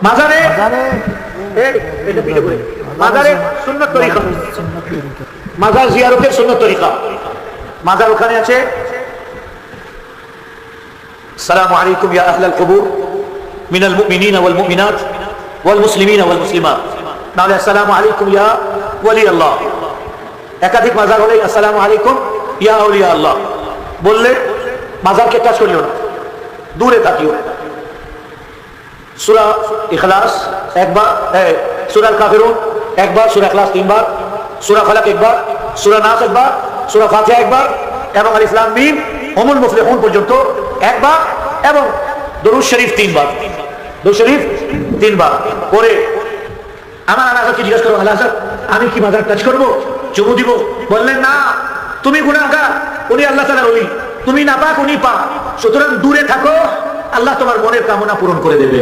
মাজারে মাজারে সুন্নাত তরিকা, মাজার জিয়ারতের সুন্নাত তরিকা। মাজার ওখানে আছে আসসালামু আলাইকুম ইয়া আহলাল কুবুর মিনাল মুমিনিনা ওয়াল মুমিনাত ওয়াল মুসলিমিনা ওয়াল মুসলিমাত, নাহলে আসসালামু আলাইকুম ইয়া ওয়ালি আল্লাহ। একাধিক মাজার হলে আসসালামু আলাইকুম ইয়া আউলিয়া আল্লাহ বললে মাজারকে টাচ করিও না, দূরে থাকিও। সূরা ইখলাস একবার, সূরা কাফিরুন একবার, সূরা ইখলাস তিনবার, সূরা ফালাক একবার, সূরা নাস একবার, সূরা ফাতিহা একবার এবং আলিফ লাম মিম হুমুল মুফলিহুন পর্যন্ত একবার এবং দরুদ শরীফ তিনবার। দরুদ শরীফ তিনবার পরে আমার আলাদাকে জিজ্ঞেস করো, আলাদা আমি কি মাজার টাচ করবো, চুমু দিব? বললেন না, তুমি গুনাহগার, উনি আল্লাহ তাআলার ওলি, তুমি নাপাক, উনি পাক, সুতরাং দূরে থাকো, আল্লাহ তোমার মনের কামনা পূরণ করে দেবে।